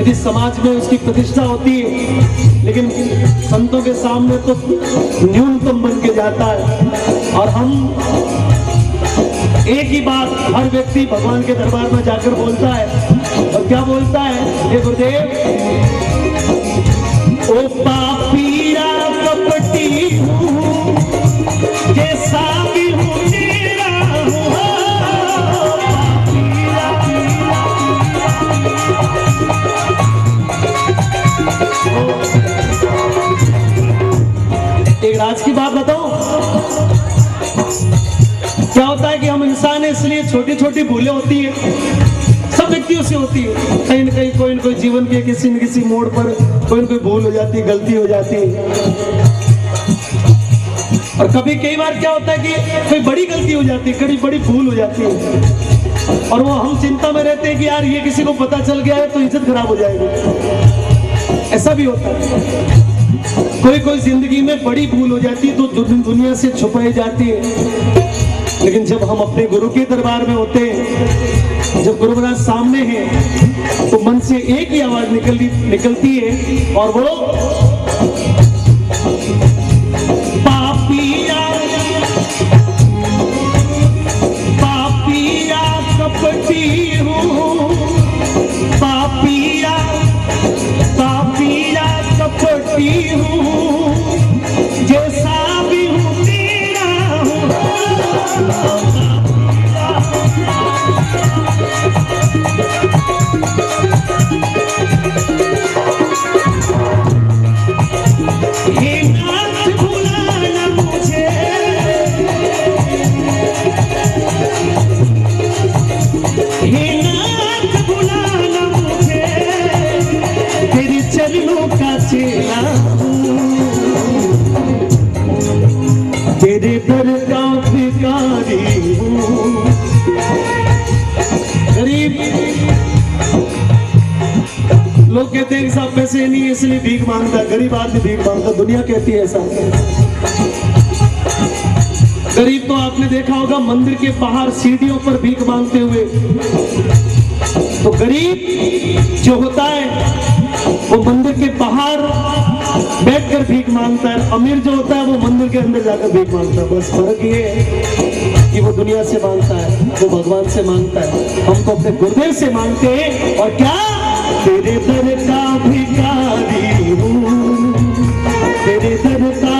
यदि समाज में उसकी प्रतिष्ठा होती है, लेकिन संतों के सामने तो न्यूनतम बन के जाता है। और हम एक ही बात हर व्यक्ति भगवान के दरबार में जाकर बोलता है, और क्या बोलता है? हे गुरुदेव, ओ पापीरा कपटी हूँ, जैसा भी हूँ तेरा हूँ। एक राज की बात बताओ, क्या होता है कि हम इंसान है, इसलिए छोटी छोटी भूलें होती है, सब व्यक्तियों से होती है। कहीं न कहीं कोई न कोई जीवन के किसी न किसी मोड़ पर कोई न कोई भूल हो जाती है, गलती हो जाती है। और कई बार क्या होता है कि कोई बड़ी गलती हो जाती है, कभी बड़ी भूल हो जाती है, और वो हम चिंता में रहते हैं कि यार ये किसी को पता चल गया है तो इज्जत खराब हो जाएगी। ऐसा भी होता है। कोई जिंदगी में बड़ी भूल हो जाती है तो दुनिया से छुपाई जाती है। लेकिन जब हम अपने गुरु के दरबार में होते हैं, जब गुरु महाराज सामने हैं, तो मन से एक ही आवाज निकलती है, और वो पापिया पापिया कपटी हूँ, पापिया पापिया कपटी हूँ, जैसा भी हूँ तेरा हूँ। हे नाथ भुलाना मुझे, हे नाथ भुलाना मुझे, तेरे चरणों का चेला हूँ, तेरे दर का भिखारी हूँ। गरीब लोग कहते हैं कि साहब पैसे नहीं है इसलिए भीख मांगता, गरीब आदमी भीख मांगता, दुनिया कहती है ऐसा। गरीब तो आपने देखा होगा मंदिर के बाहर सीढ़ियों पर भीख मांगते हुए। तो गरीब जो होता है वो मंदिर के बाहर बैठकर भीख मांगता है, अमीर जो होता है वो मंदिर के अंदर जाकर भीख मांगता है। बस फर्क ये है कि वो दुनिया से मांगता है, वो भगवान से मांगता है, हम तो अपने गुरुदेव से मांगते हैं। और क्या? तेरे दर का भिखारी हूँ, तेरे दर का,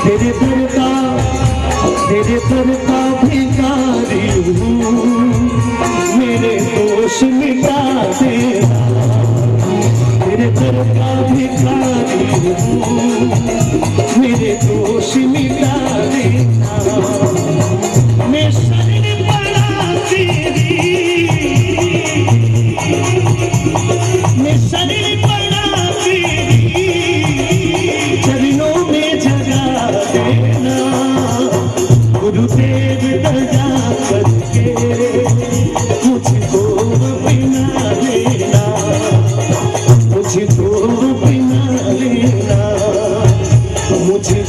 तेरे दर का, तेरे दर का भिखारी हूँ, मेरे दोष मिटा देना, तेरे दर का भिखारी हूँ, मेरे दोष मिटा देना। मैं शरण पड़ा तेरी, मैं शरण पड़ा तेरी, चरणों में जगा देना, गुरुदेव दया करके मुझको बिना लेना, मुझको बिना लेना, मुझको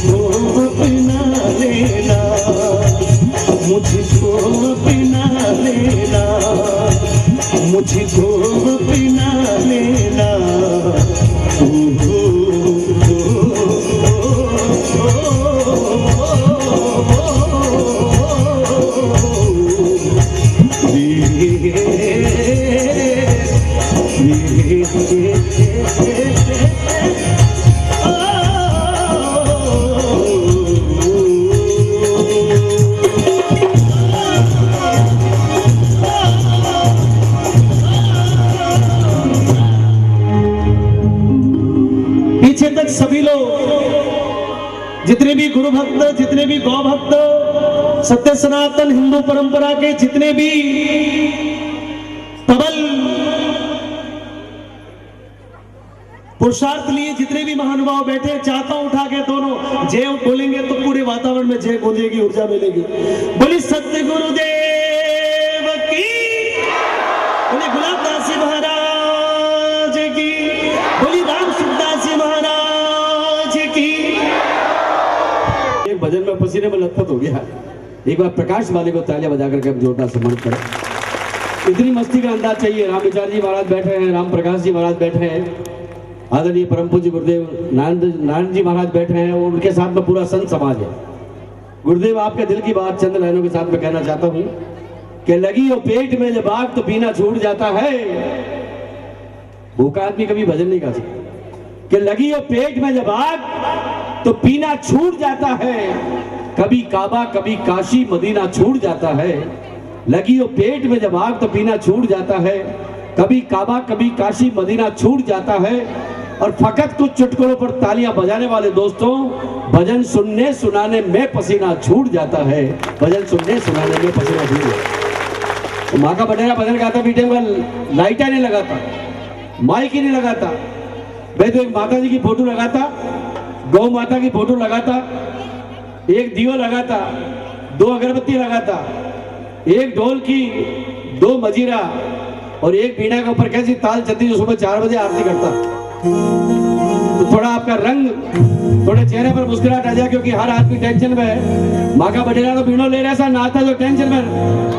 बिना लेना, मुझको बिना लेना, मुझको बिना लेना। पीछे तक सभी लोग, जितने भी गुरु भक्त, जितने भी गौ भक्त, सत्य सनातन हिंदू परंपरा के जितने भी प्रबल पुरुषार्थ लिए जितने भी महानुभाव बैठे, चाहता हूं उठा के दोनों जय बोलेंगे तो पूरे वातावरण में जय गूंजेगी, ऊर्जा मिलेगी। बोली सत्य गुरुदेव की, बोली गुलाबदास जी महाराज की, बोली राम सुखदास जी महाराज की। एक भजन में पसीने में लथपथ हो गया। एक बार प्रकाश वाले को तालियां बजाकर के हम जोरदार सम्मान करें। इतनी मस्ती का अंदाज चाहिए। राम विचार जी महाराज बैठे हैं, राम प्रकाश जी महाराज बैठे हैं, आदरणीय परम पूज्य गुरुदेव नारायण जी महाराज बैठे हैं, और उनके साथ में पूरा संत समाज है। गुरुदेव, आपके दिल की बात चंद लाइनों के साथ में कहना चाहता हूँ कि लगी हो पेट में जब आग तो पीना छूट जाता है। भूखा आदमी कभी भजन नहीं गा सकता। कि लगी हो पेट में जब आग तो पीना छूट जाता है, कभी काबा कभी काशी मदीना छूट जाता है। लगी हो पेट में जब आग तो पीना छूट जाता है, कभी काबा कभी काशी मदीना छूट जाता है। और फकत कुछ चुटकुलों पर तालियां बजाने वाले दोस्तों, भजन सुनने सुनाने में पसीना छूट जाता है। भजन सुनने सुनाने में पसीना छूट जाता है। तो माँ का बटेरा भजन गाता बीटे में लाइटा नहीं लगाता, माइक ही नहीं लगाता, मैं तो एक माता जी की फोटो लगाता, गौ माता की फोटो लगाता, एक दियो लगाता, 2 अगरबत्ती लगाता, एक ढोल की, 2 मजीरा और एक बीड़ा के ऊपर कैसी ताल चलती जो सुबह 4 बजे आरती करता। तो थोड़ा आपका रंग, थोड़े चेहरे पर मुस्कुराहट आ जाए, क्योंकि हर आदमी टेंशन में है। माँ का बटेरा तो बीड़ो ले रहा नाता जो टेंशन में,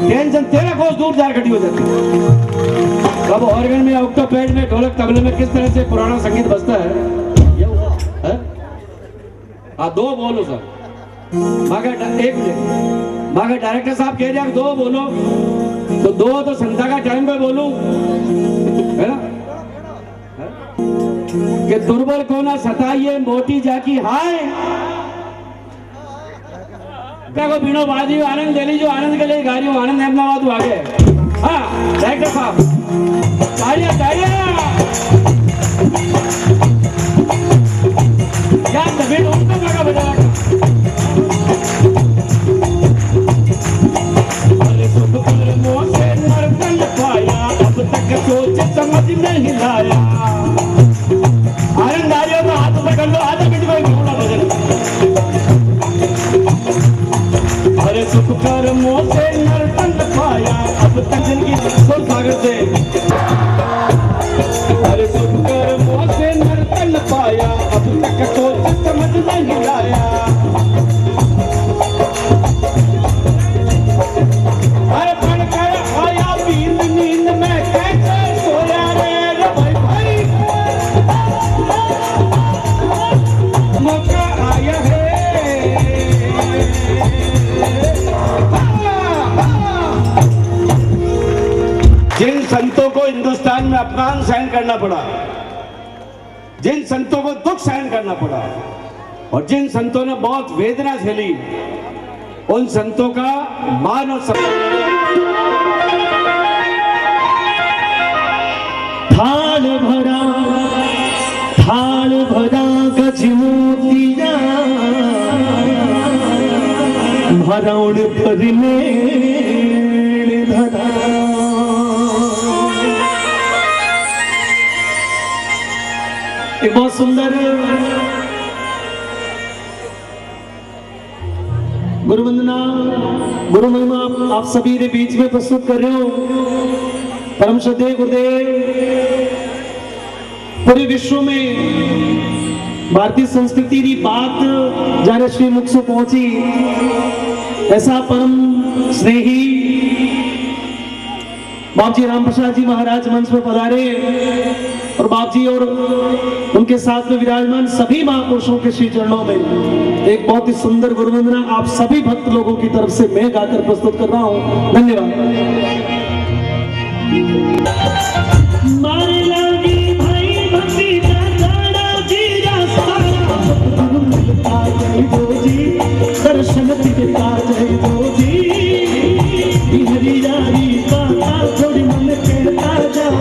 टेंशन 13 कोस दूर जा खड़ी हो जाती है। अब ऑर्गन में, ऑक्टोपैड में, ढोलक तबले में किस तरह से पुराना संगीत बजता है ये है? हाँ 2 बोलो सर। माँ का 1 मिनट, माँ का डायरेक्टर साहब कह दिया 2 बोलो, तो 2 तो संध्या का टाइम पे बोलूं, है ना? कि दुर्बल को ना सताइए मोटी जाकी हाय। क्या को बीणो बाजी आनंद ले लीजिए, आनंद के लिए गा रही हूँ, आनंद अहमदाबाद आगे। हाँ डायरेक्टर साहब, तालियां तालियां। यार तभी उनको लगा बजा। अरे सुख पर मोह से नरकन पाया, अब तक सोच समझ नहीं लाया। आनंद आ रही हो तो हाथ ऊपर कर लो, आधा मिनट में घूमना बजन। अरे सुख कर मोह से नरकन पाया, अब तक जिंदगी सुन सागर से। अरे सुख कर मोह से नरकन पाया, अब तक सोच समझ नहीं लाया। अरे पढ़ कर आया नींद, नींद में कैसे सोया रे भाई भाई। मौका आया है। जिन संतों को हिंदुस्तान में अपमान सहन करना पड़ा, जिन संतों को दुख सहन करना पड़ा, और जिन संतों ने बहुत वेदना झेली, उन संतों का मान और सम्मान। थाल भरा गजमोतिया, भरौड़ भरने धरा। एक बहुत सुंदर गुरुवंदना, गुरु महिमा आप सभी के बीच में प्रस्तुत कर रहे हो। परम श्रद्धेय गुरुदेव, पूरे विश्व में भारतीय संस्कृति की बात जाने श्री मुख से पहुंची, ऐसा परम स्नेही बाप जी राम प्रसाद जी महाराज मंच पर पधारे, और बाप जी और उनके साथ में विराजमान सभी महापुरुषों के श्री चरणों में एक बहुत ही सुंदर गुरुवंदना आप सभी भक्त लोगों की तरफ से मैं गाकर प्रस्तुत कर रहा हूं। धन्यवाद। मारे लागी भाई भक्ति का गाना जी रास्ता, जी दर्शन दिखता जय दो जी, हरी यारी बात थोड़ी मन कहता जाओ।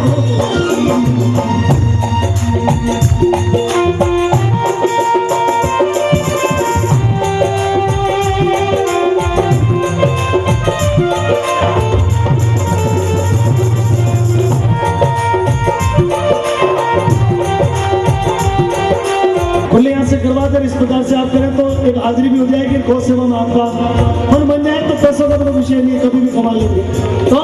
खुले यहाँ से करवा कर इस प्रकार से आप करें तो एक हाजिरी भी हो जाएगी, गौ सेवा में आपका फल बन जाए तो पैसों का तो विषय नहीं, कभी भी कमा लेंगे। तो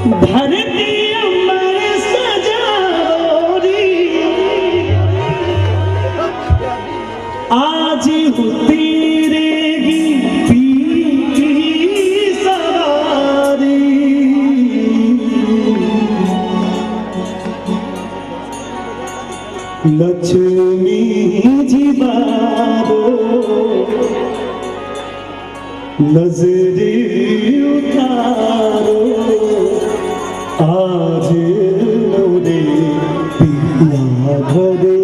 धरती अमर सजाओरी आज उतरेगी पीर की सवारी लक्ष्मी जी बारो नजरे उतारो आज मोरे पिया घरे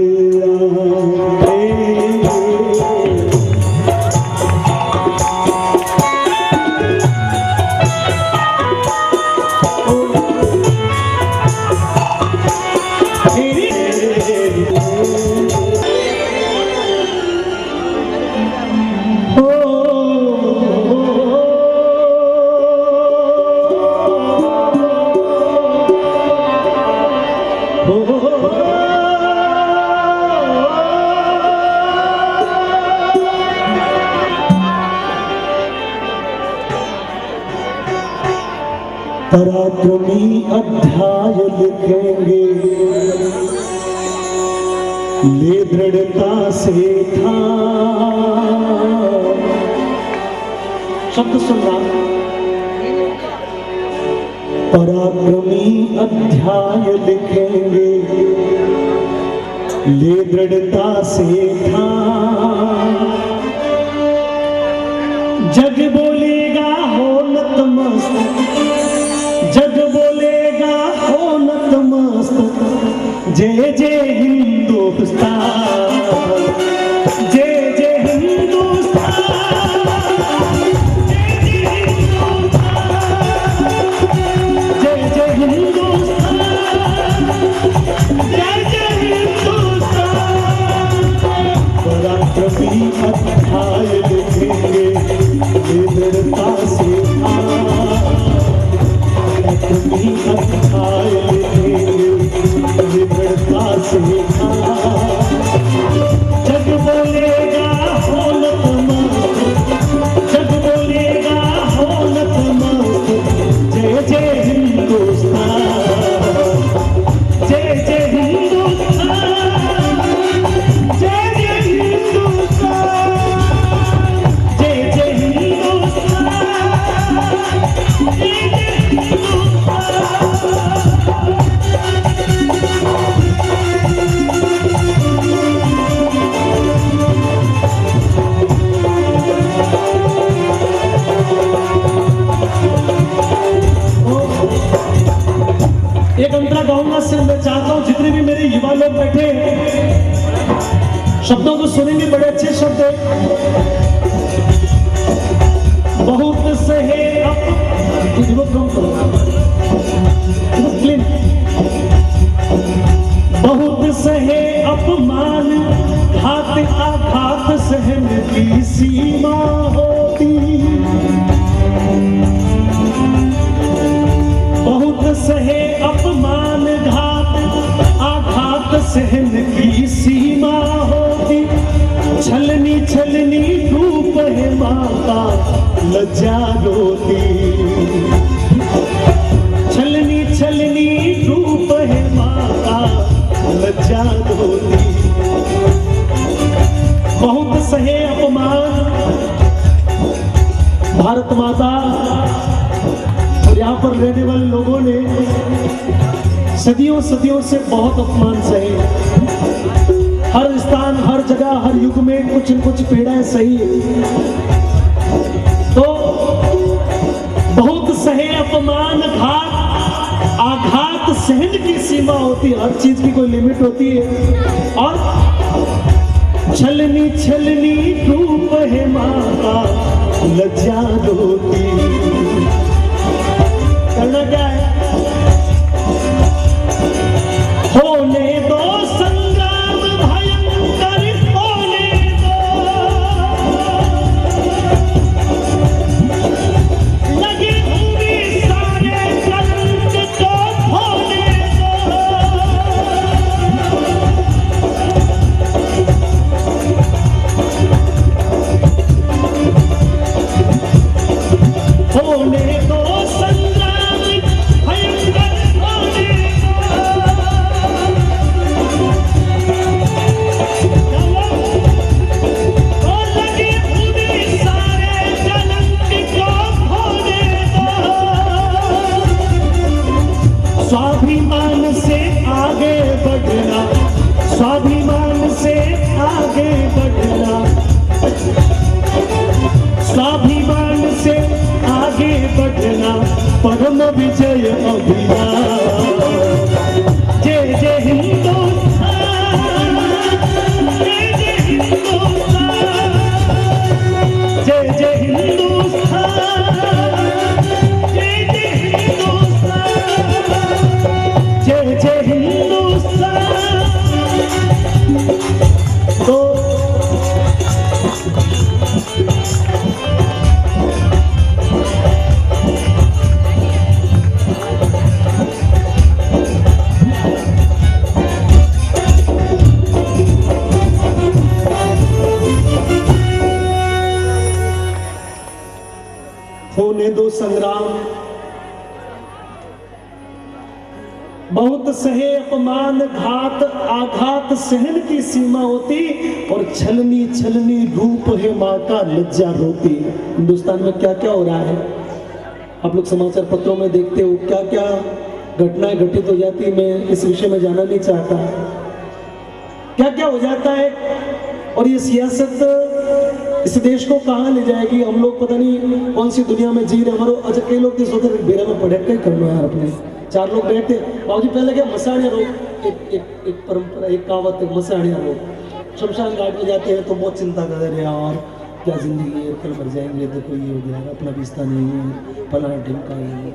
आए। पराक्रमी अध्याय लिखेंगे ले दृढ़ता से था शब्द सुनना पराक्रमी अध्याय लिखेंगे ले दृढ़ता से था जग बोलेगा हो नतमस्तक जग बोलेगा हो नतमस्तक जय जय हिंदुस्तान जय जय हिंदुस्तान जय जय हिंदुस्तान जय जय हिंदुस्तान पराक्रमी अध्याय लिखेंगे दृढ़ता से पराक्रमी अध्याय लिखेंगे दृढ़ता से जग बोलेगा हो नतमस्तक जग बोलेगा हो नतमस्तक जय जय हिंदुस्तान जय जय हिंदुस्तान जय जय हिंदुस्तान जय जय हिंदुस्तान जय जय एक अंतरा गाऊंगा सिर्फ मैं चाहता हूं जितने भी मेरे युवा लोग बैठे शब्दों को सुनेंगे बड़े अच्छे शब्द है बहुत सहे बहुत सहे अपमान घात आघात सहन की सीमा होती बहुत सहे अपमान घात आघात सहन की सीमा होती छलनी छलनी धूप है माता लज्जा रोती छलनी छलनी धूप है माता लज्जा रोती बहुत सहे अपमान भारत माता और यहाँ पर रहने वाले लोगों ने सदियों सदियों से बहुत अपमान सहे हर स्थान हर जगह हर युग में कुछ न कुछ पीड़ाएं सही तो बहुत सहे अपमान घात आघात सहन की सीमा होती है हर चीज की कोई लिमिट होती है और छलनी छलनी धूप है माता लज्जा होती करना क्या है होने दो संग्राम भयंकर होने दो लगे हुए सारे कलंक को धोने दो परम विजय अभिलाष। जय जय हिंदुस्तान, जय जय हिंदुस्तान, जय जय हिंदुस्तान, जय जय हिंदुस्तान, जय जय हिंदुस्तान। तो होने दो संग्राम, बहुत सहे अपमान घात आघात सहन की सीमा होती, और छलनी छलनी रूप है माँ का लज्जा रोती। हिंदुस्तान में क्या क्या हो रहा है आप लोग समाचार पत्रों में देखते हो, क्या क्या घटनाएं घटित हो जाती। मैं इस विषय में जाना नहीं चाहता, क्या क्या हो जाता है, और ये सियासत इस देश को कहाँ ले जाएगी। हम लोग पता नहीं कौन सी दुनिया में जी रहे हमारे। अच्छा, कई लोग सोचते हैं बेरा में पढ़े क्या करना है यार, अपने चार लोग बैठते बाबूजी पहले क्या मसाड़िया रोग, एक परंपरा, एक कहावत है, मसाड़िया रोग। शमशान घाट में जाते हैं तो बहुत चिंता कर रहे यार, क्या जिंदगी है, कल मर जाएंगे, देखो ये हो गया, अपना रिश्ता नहीं है, फलाना ढिमका है,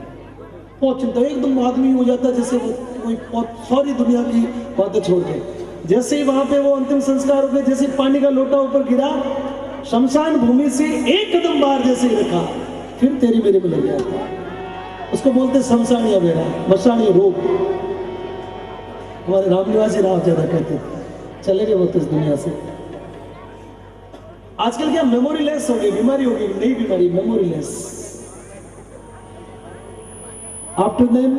बहुत चिंता। एकदम आदमी हो जाता है जैसे वो कोई बहुत सारी दुनिया की बातें छोड़ के। जैसे ही वहां पे वो अंतिम संस्कार हो गए, जैसे पानी का लोटा ऊपर गिरा, शमशान भूमि से एक कदम बाहर जैसे ही रखा, फिर तेरी मेरे में लग जाता। उसको बोलते शमशानिया बेरा, मशानिया रोग। हमारे रामनिवासी राव ज्यादा कहते थे, चले गए वो तो इस दुनिया से। आजकल क्या मेमोरी लेस हो गई, बीमारी हो गई, नई बीमारी memory less. After then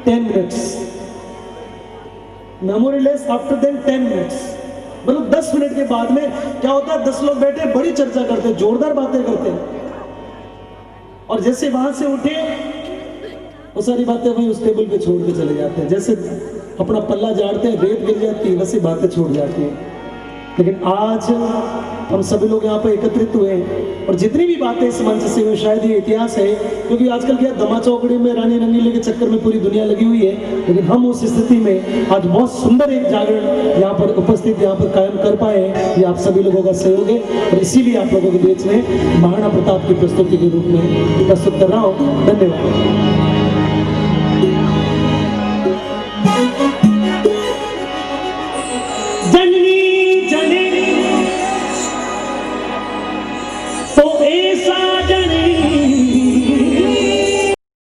10 minutes, memory less after then 10 minutes, मतलब 10 मिनट के बाद में क्या होता है, 10 लोग बैठे बड़ी चर्चा करते हैं, जोरदार बातें करते हैं, और जैसे वहां से उठे वो सारी बातें वहीं उस टेबल पे छोड़ के चले जाते हैं। जैसे अपना पल्ला झाड़ते हैं, रेत गिर जाती है, वैसे बातें छोड़ जाती हैं। लेकिन आज हम सभी लोग यहाँ पे एकत्रित हुए हैं, और जितनी भी बातें इस मंच से हुई, शायद ये इतिहास है, क्योंकि आजकल क्या दमा चौकड़ी में रानी रंगीले के चक्कर में पूरी दुनिया लगी हुई है। लेकिन हम उस स्थिति में आज बहुत सुंदर एक जागरण यहाँ पर उपस्थित, यहाँ पर कायम कर पाए, ये आप सभी लोगों का सहयोग है, और इसीलिए आप लोगों के बीच में महाराणा प्रताप की प्रस्तुति के रूप में प्रस्तुत कर रहा हूँ। धन्यवाद। जन